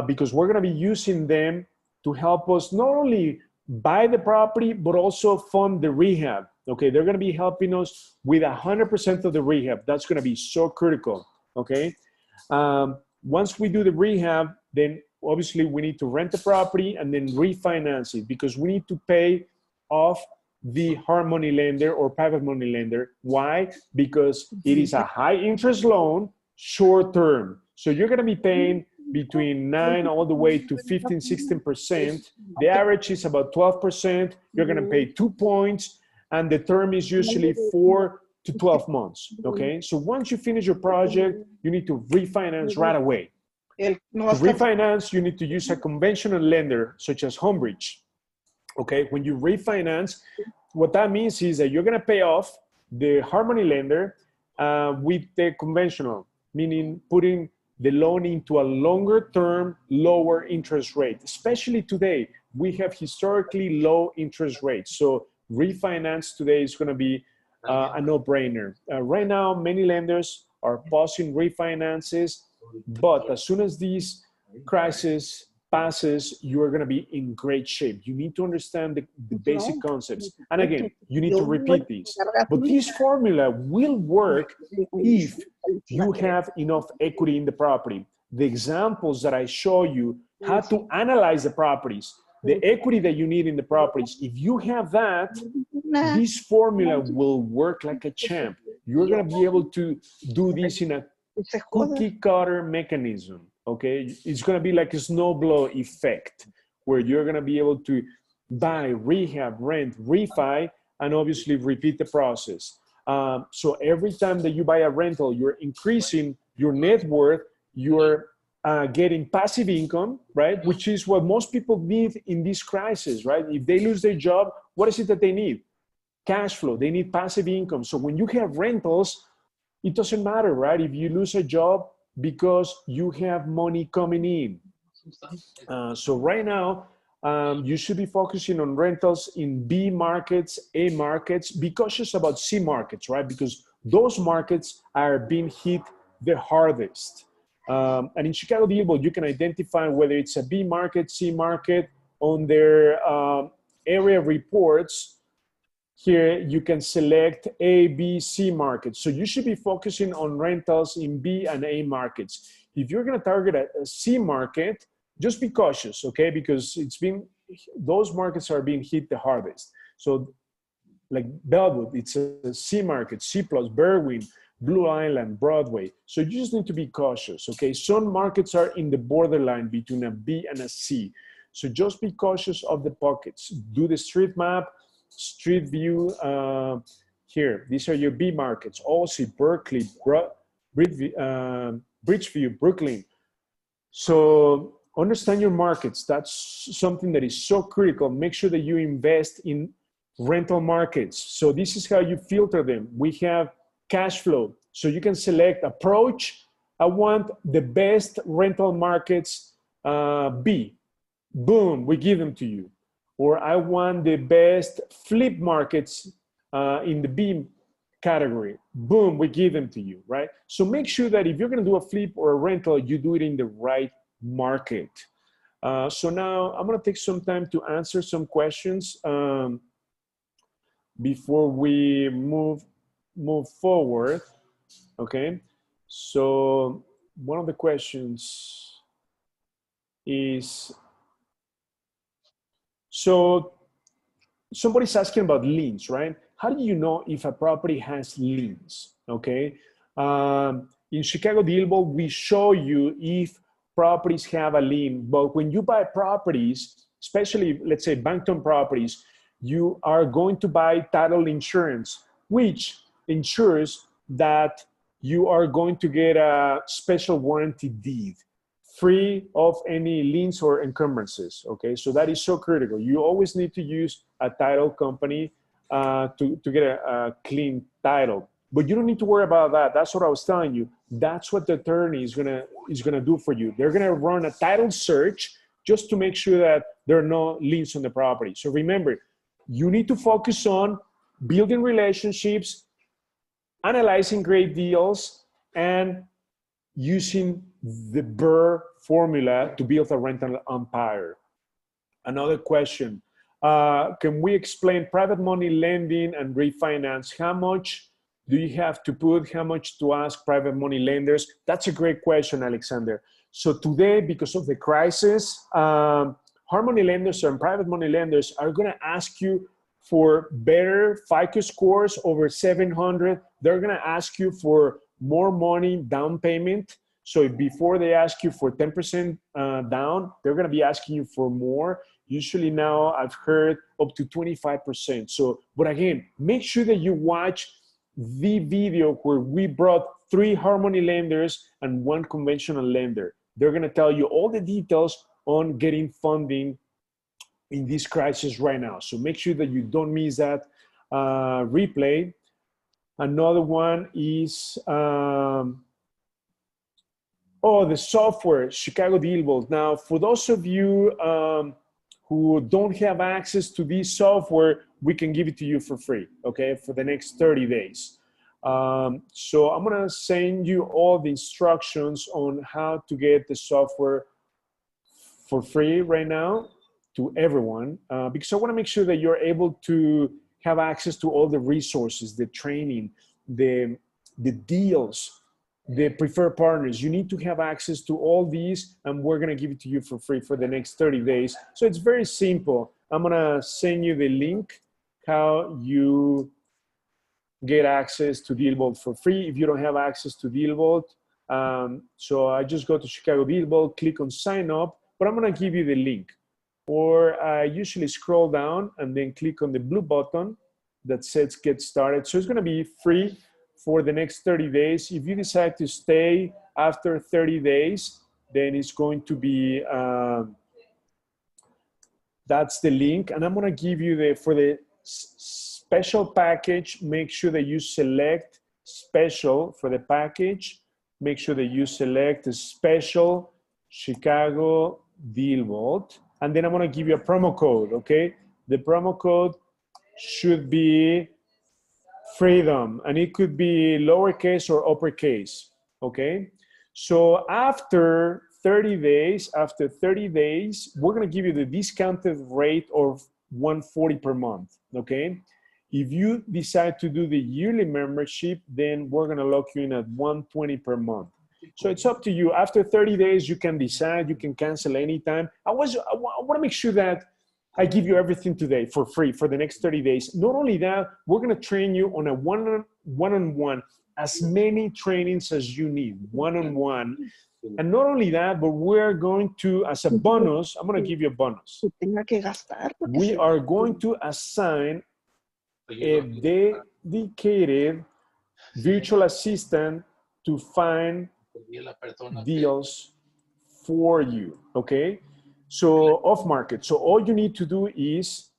because we're gonna be using them to help us not only buy the property, but also fund the rehab, okay? They're gonna be helping us with 100% of the rehab. That's gonna be so critical, okay? Once we do the rehab, then obviously we need to rent the property and then refinance it because we need to pay off the hard money lender or private money lender. Why? Because it is a high interest loan, short term. So you're gonna be paying between 9 all the way to 15, 16%. The average is about 12%. You're gonna pay 2 points and the term is usually 4 to 12 months, okay? So once you finish your project, you need to refinance right away. To refinance, you need to use a conventional lender such as Homebridge, okay? When you refinance, what that means is that you're gonna pay off the hard money lender with the conventional, meaning putting the loan into a longer term, lower interest rate. Especially today, we have historically low interest rates. So refinance today is gonna be a no-brainer. Right now, many lenders are pausing refinances, but as soon as this crisis passes, you're going to be in great shape. You need to understand the basic concepts. And again, you need to repeat these. But this formula will work if you have enough equity in the property. The examples that I show you, how to analyze the properties, the equity that you need in the properties, if you have that, this formula will work like a champ. You're going to be able to do this in a cookie cutter mechanism. Okay, it's going to be like a snowball effect where you're going to be able to buy, rehab, rent, refi, and obviously repeat the process. So every time that you buy a rental, you're increasing your net worth, you're getting passive income, right? Which is what most people need in this crisis, right? If they lose their job, what is it that they need? Cash flow. They need passive income. So when you have rentals, it doesn't matter, right? If you lose a job, because you have money coming in. So right now, you should be focusing on rentals in B markets, A markets. Be cautious about C markets, right? Because those markets are being hit the hardest. And in ChicagoDealVault, you can identify whether it's a B market, C market on their area reports. Here, you can select A, B, C markets. So you should be focusing on rentals in B and A markets. If you're going to target a C market, just be cautious, okay? Because those markets are being hit the hardest. So like Bellwood, it's a C market, C plus, Berwyn, Blue Island, Broadway. So you just need to be cautious, okay? Some markets are in the borderline between a B and a C. So just be cautious of the pockets. Do the street map, street view. Here, these are your B markets: Aussie, Berkeley, Bridgeview, Brooklyn. So understand your markets. That's something that is so critical. Make sure that you invest in rental markets. So this is how you filter them. We have cash flow. So you can select approach. I want the best rental markets, B. Boom, we give them to you. Or I want the best flip markets in the B category. Boom, we give them to you, right? So make sure that if you're going to do a flip or a rental, you do it in the right market. So now I'm going to take some time to answer some questions before we move forward. Okay. So one of the questions is, so somebody's asking about liens, right? How do you know if a property has liens? Okay. In ChicagoDealVault, we show you if properties have a lien, but when you buy properties, especially let's say bank-owned properties, you are going to buy title insurance, which ensures that you are going to get a special warranty deed free of any liens or encumbrances, okay? So that is so critical. You always need to use a title company to get a clean title. But you don't need to worry about that. That's what I was telling you. That's what the attorney is gonna do for you. They're gonna run a title search just to make sure that there are no liens on the property. So remember, you need to focus on building relationships, analyzing great deals, and using the BRRRR formula to build a rental empire. Another question, can we explain private money lending and refinance? How much do you have to put? How much to ask private money lenders? That's a great question, Alexander. So today, because of the crisis, hard money lenders and private money lenders are gonna ask you for better FICO scores over 700. They're gonna ask you for more money down payment. So before they ask you for 10% down, they're gonna be asking you for more. Usually now I've heard up to 25%. So, but again, make sure that you watch the video where we brought 3 hard money lenders and 1 conventional lender. They're gonna tell you all the details on getting funding in this crisis right now. So make sure that you don't miss that replay. Another one is, the software, ChicagoDealVault. Now, for those of you who don't have access to this software, we can give it to you for free, okay, for the next 30 days. So I'm gonna send you all the instructions on how to get the software for free right now to everyone because I want to make sure that you're able to have access to all the resources, the training, the deals, the preferred partners. You need to have access to all these, and we're going to give it to you for free for the next 30 days. So it's very simple. I'm going to send you the link how you get access to DealVault for free if you don't have access to DealVault. So I just go to Chicago DealVault, click on sign up, but I'm going to give you the link. Or I usually scroll down and then click on the blue button that says get started. So it's going to be free for the next 30 days. If you decide to stay after 30 days, then it's going to be, that's the link. And I'm going to give you for the special package, make sure that you select special for the package. Make sure that you select a special Chicago DealVault. And then I'm going to give you a promo code, okay? The promo code should be freedom, and it could be lowercase or uppercase, okay? So after 30 days, we're going to give you the discounted rate of $140 per month, okay? If you decide to do the yearly membership, then we're going to lock you in at $120 per month. So it's up to you. After 30 days, you can decide, you can cancel anytime. I want to make sure that I give you everything today for free for the next 30 days. Not only that, we're going to train you on a one-on-one, as many trainings as you need, one-on-one. And not only that, but we're going to, as a bonus, I'm going to give you a bonus. We are going to assign a dedicated virtual assistant to find deals for you, okay? So off market. So all you need to do is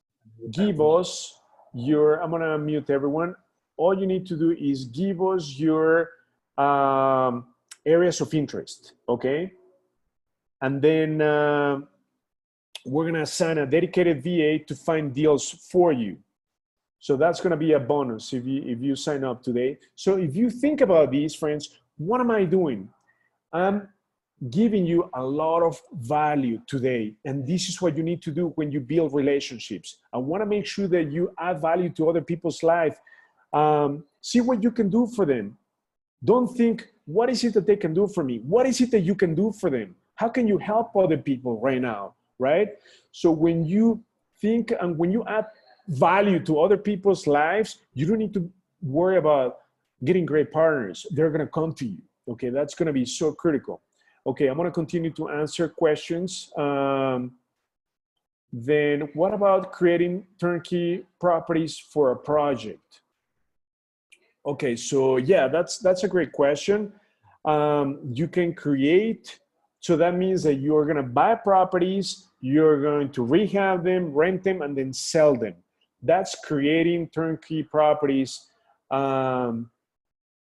give us your, I'm gonna mute everyone. All you need to do is give us your areas of interest, okay? And then we're gonna assign a dedicated VA to find deals for you. So that's gonna be a bonus if you sign up today. So if you think about these, friends, what am I doing? I'm giving you a lot of value today. And this is what you need to do when you build relationships. I wanna make sure that you add value to other people's life. See what you can do for them. Don't think, what is it that they can do for me? What is it that you can do for them? How can you help other people right now, right? So when you think and when you add value to other people's lives, you don't need to worry about getting great partners. They're gonna come to you, okay? That's gonna be so critical. Okay, I'm gonna continue to answer questions. Then what about creating turnkey properties for a project? Okay, so yeah, that's a great question. You can create, so that means that you're gonna buy properties, you're going to rehab them, rent them, and then sell them. That's creating turnkey properties.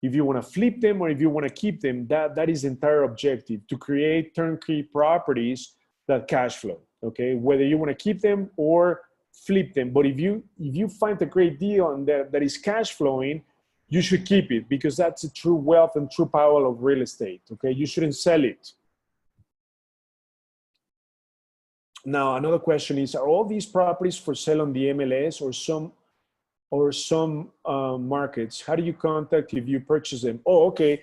If you wanna flip them or if you wanna keep them, that is the entire objective, to create turnkey properties that cash flow, okay? Whether you wanna keep them or flip them, but if you find a great deal and that is cash flowing, you should keep it because that's the true wealth and true power of real estate, okay? You shouldn't sell it. Now, another question is, are all these properties for sale on the MLS or some markets? How do you contact if you purchase them? Oh, okay.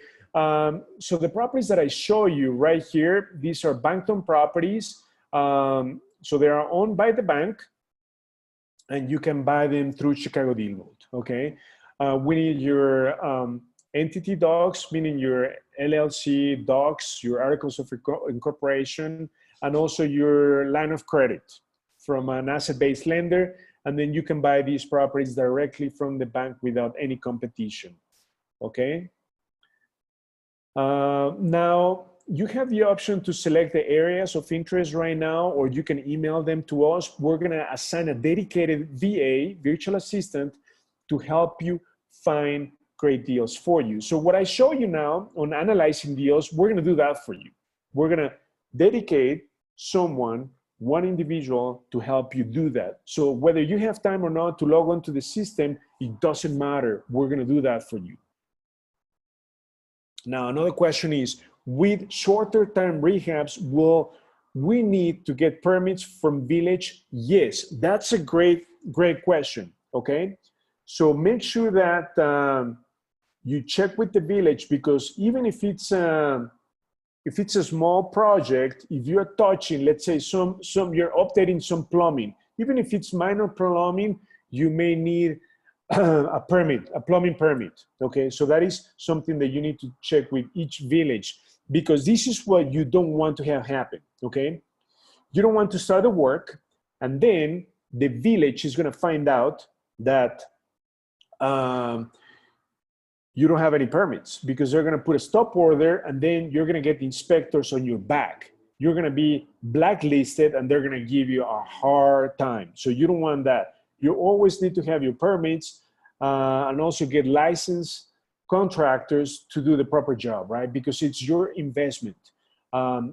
So the properties that I show you right here, these are bank-owned properties. So they are owned by the bank and you can buy them through ChicagoDealVault, okay? We need your entity docs, meaning your LLC docs, your articles of incorporation, and also your line of credit from an asset-based lender. And then you can buy these properties directly from the bank without any competition, okay? Now, you have the option to select the areas of interest right now, or you can email them to us. We're gonna assign a dedicated VA, virtual assistant, to help you find great deals for you. So what I show you now on analyzing deals, we're gonna do that for you. We're gonna dedicate someone, one individual, to help you do that. So whether you have time or not to log on to the system, it doesn't matter. We're gonna do that for you. Now, another question is, with shorter term rehabs, will we need to get permits from village? Yes, that's a great question, okay? So make sure that you check with the village, because even if it's a small project, if you're touching, let's say you're updating some plumbing, even if it's minor plumbing, you may need a permit, a plumbing permit, okay? So that is something that you need to check with each village, because this is what you don't want to have happen, okay? You don't want to start the work and then the village is gonna find out that you don't have any permits, because they're gonna put a stop order and then you're gonna get the inspectors on your back. You're gonna be blacklisted and they're gonna give you a hard time. So you don't want that. You always need to have your permits and also get licensed contractors to do the proper job, right? Because it's your investment.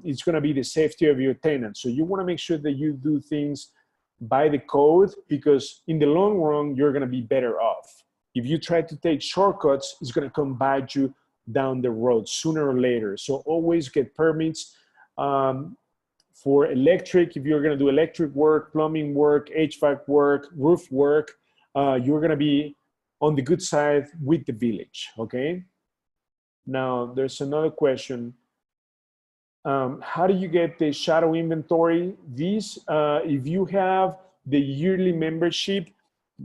It's gonna be the safety of your tenants. So you wanna make sure that you do things by the code, because in the long run, you're gonna be better off. If you try to take shortcuts, it's gonna come bite you down the road sooner or later. So always get permits for electric. If you're gonna do electric work, plumbing work, HVAC work, roof work, you're gonna be on the good side with the village, okay? Now, there's another question. How do you get the shadow inventory? These, if you have the yearly membership,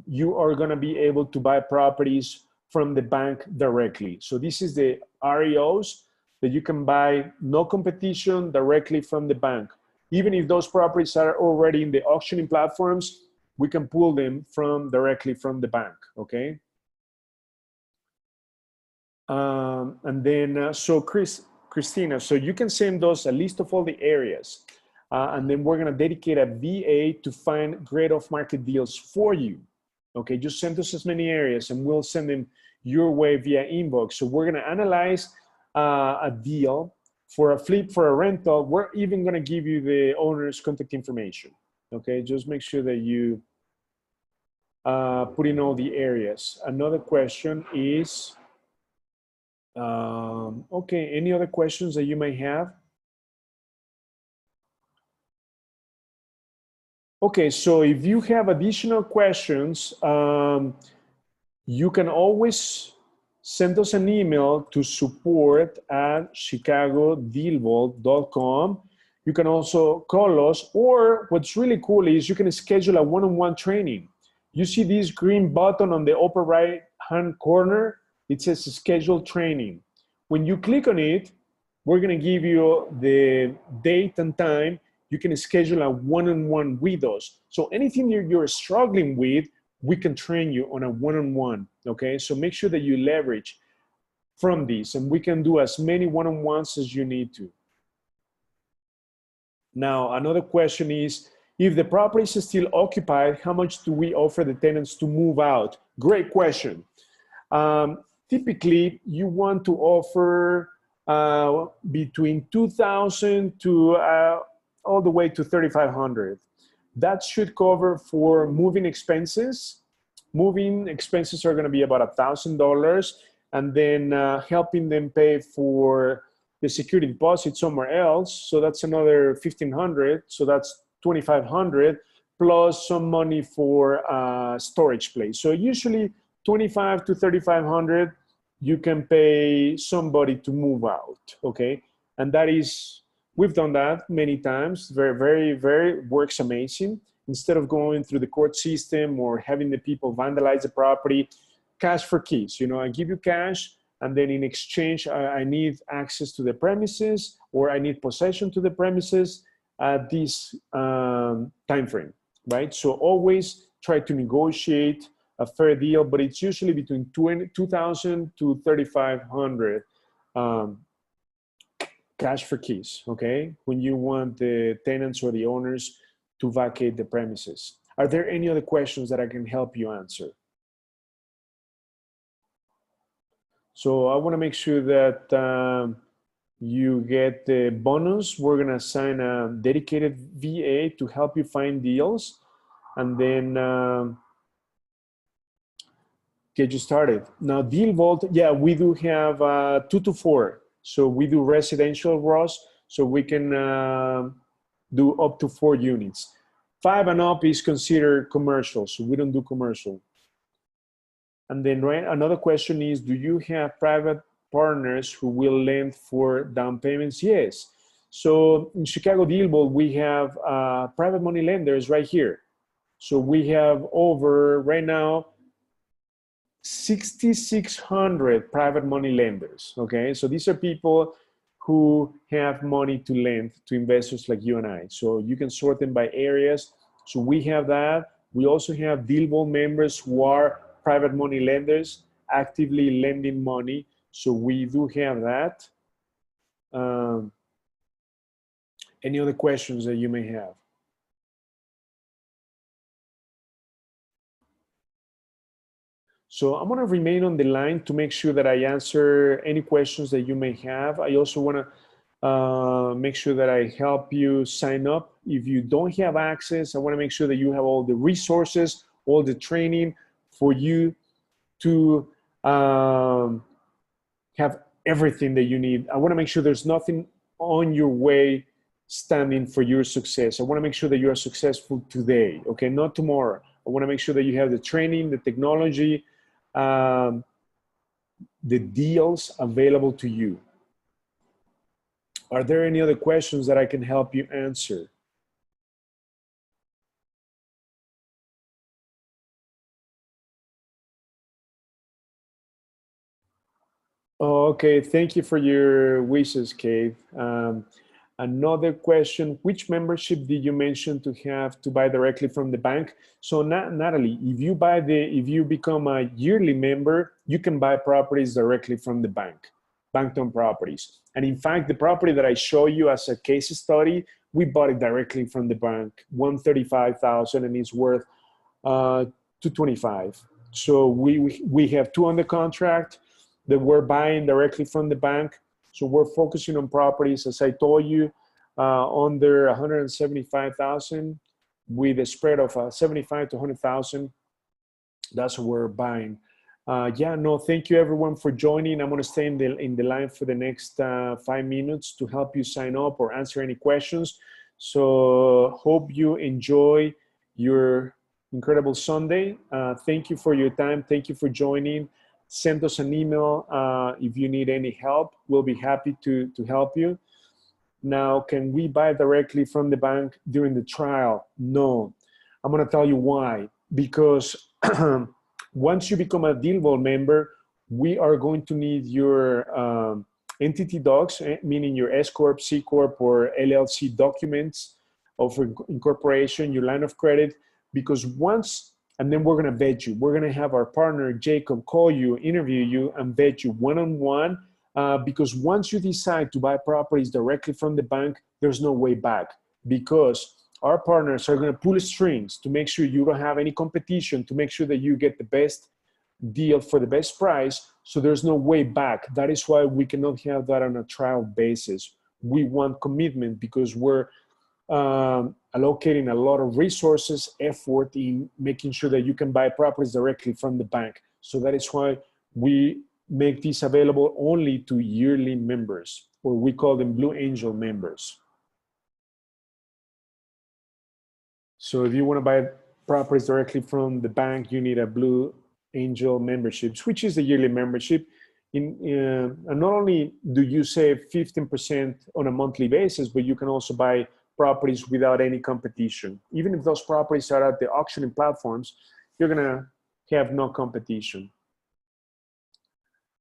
you are gonna be able to buy properties from the bank directly. So this is the REOs that you can buy, no competition, directly from the bank. Even if those properties are already in the auctioning platforms, we can pull them directly from the bank, okay? And then, so Christina, so you can send us a list of all the areas, and then we're gonna dedicate a VA to find great off-market deals for you. Okay, just send us as many areas and we'll send them your way via inbox. So we're gonna analyze a deal for a flip, for a rental. We're even gonna give you the owner's contact information. Okay, just make sure that you put in all the areas. Another question is, okay, any other questions that you may have? Okay, so if you have additional questions, you can always send us an email to support@ChicagoDealVault.com. You can also call us, or what's really cool is you can schedule a one-on-one training. You see this green button on the upper right-hand corner? It says schedule training. When you click on it, we're gonna give you the date and time. You can schedule a one-on-one with us. So anything you're struggling with, we can train you on a one-on-one, okay? So make sure that you leverage from this, and we can do as many one-on-ones as you need to. Now, another question is, if the property is still occupied, how much do we offer the tenants to move out? Great question. Typically, you want to offer between $2,000 to all the way to $3,500. That should cover for moving expenses. Moving expenses are gonna be about $1,000, and then helping them pay for the security deposit somewhere else. So that's another $1,500. So that's $2,500 plus some money for storage place. So usually $2,500 to $3,500, you can pay somebody to move out, okay? And that is, we've done that many times. Very works amazing. Instead of going through the court system or having the people vandalize the property, cash for keys. You know, I give you cash, and then in exchange, I need access to the premises, or I need possession to the premises at this time frame, right? So always try to negotiate a fair deal, but it's usually between $2,000 to $3,500 cash for keys, okay? When you want the tenants or the owners to vacate the premises. Are there any other questions that I can help you answer? So I wanna make sure that you get the bonus. We're gonna assign a dedicated VA to help you find deals, and then get you started. Now, DealVault, yeah, we do have 2 to 4. So we do residential, Ross, so we can do up to 4 units. 5 and up is considered commercial, so we don't do commercial. And then another question is, do you have private partners who will lend for down payments? Yes. So in ChicagoDealVault, we have private money lenders right here. So we have over, right now, 6,600 private money lenders, okay? So these are people who have money to lend to investors like you and I. So you can sort them by areas. So we have that. We also have DealVault members who are private money lenders actively lending money. So we do have that. Any other questions that you may have? So I'm going to remain on the line to make sure that I answer any questions that you may have. I also want to make sure that I help you sign up. If you don't have access, I want to make sure that you have all the resources, all the training for you to have everything that you need. I want to make sure there's nothing on your way standing for your success. I want to make sure that you are successful today, okay, not tomorrow. I want to make sure that you have the training, the technology, the deals available to you. Are there any other questions that I can help you answer? Okay, thank you for your wishes, Kate. Another question, which membership did you mention to have to buy directly from the bank? So Natalie, if you become a yearly member, you can buy properties directly from the bank, bank-owned properties. And in fact, the property that I show you as a case study, we bought it directly from the bank, 135,000, and it's worth 225. So we have 2 under contract that we're buying directly from the bank. So we're focusing on properties, as I told you, under 175,000 with a spread of 75 to 100,000. That's what we're buying. Yeah, no, thank you everyone for joining. I'm going to stay in the line for the next 5 minutes to help you sign up or answer any questions. So hope you enjoy your incredible Sunday. Thank you for your time. Thank you for joining. Send us an email if you need any help. We'll be happy to help you. Now, can we buy directly from the bank during the trial? No. I'm going to tell you why. Because once you become a DealVault member, we are going to need your entity docs, meaning your S Corp, C Corp, or LLC documents of incorporation, your line of credit, because and then we're going to vet you. We're going to have our partner, Jacob, call you, interview you, and vet you one-on-one, because once you decide to buy properties directly from the bank, there's no way back, because our partners are going to pull strings to make sure you don't have any competition, to make sure that you get the best deal for the best price, so there's no way back. That is why we cannot have that on a trial basis. We want commitment because we're allocating a lot of resources, effort in making sure that you can buy properties directly from the bank. So that is why we make these available only to yearly members, or we call them Blue Angel members. So if you want to buy properties directly from the bank, you need a Blue Angel membership, which is a yearly membership. And not only do you save 15% on a monthly basis, but you can also buy properties without any competition. Even if those properties are at the auctioning platforms, you're gonna have no competition.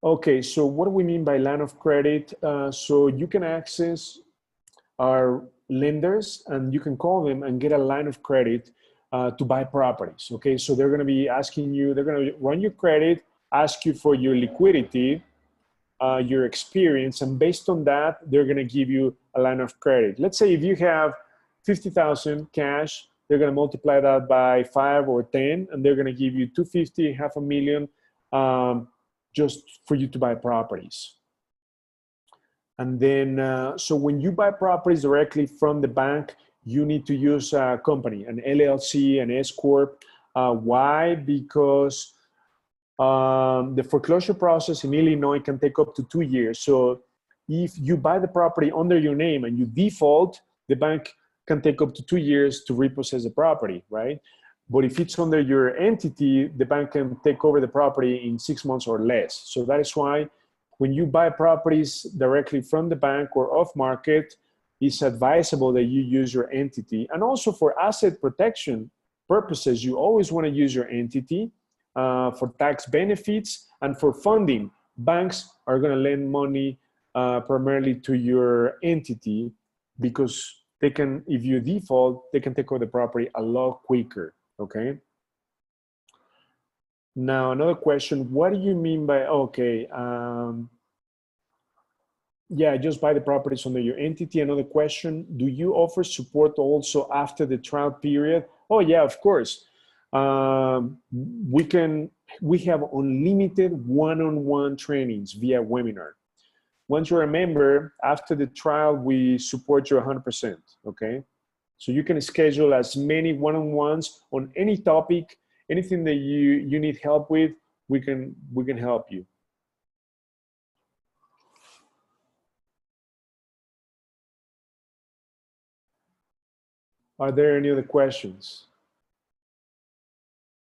Okay, so what do we mean by line of credit? So you can access our lenders and you can call them and get a line of credit to buy properties, okay? So they're gonna be asking you, they're gonna run your credit, ask you for your liquidity, your experience, and based on that, they're gonna give you a line of credit. Let's say if you have 50,000 cash, they're gonna multiply that by 5 or 10, and they're gonna give you 250, half a million, just for you to buy properties. And then, so when you buy properties directly from the bank, you need to use a company, an LLC, an S Corp. Why? Because the foreclosure process in Illinois can take up to 2 years. So if you buy the property under your name and you default, the bank can take up to 2 years to repossess the property, right? But if it's under your entity, the bank can take over the property in 6 months or less. So that is why when you buy properties directly from the bank or off market, it's advisable that you use your entity. And also for asset protection purposes, you always want to use your entity for tax benefits and for funding. Banks are going to lend money primarily to your entity because they can, if you default, they can take over the property a lot quicker, okay? Now, another question, what do you mean by, okay, yeah, just buy the properties under your entity. Another question, do you offer support also after the trial period? Oh yeah, of course. We have unlimited one-on-one trainings via webinar. Once you're a member, after the trial, we support you 100%, okay? So you can schedule as many one-on-ones on any topic, anything that you need help with, we can help you. Are there any other questions?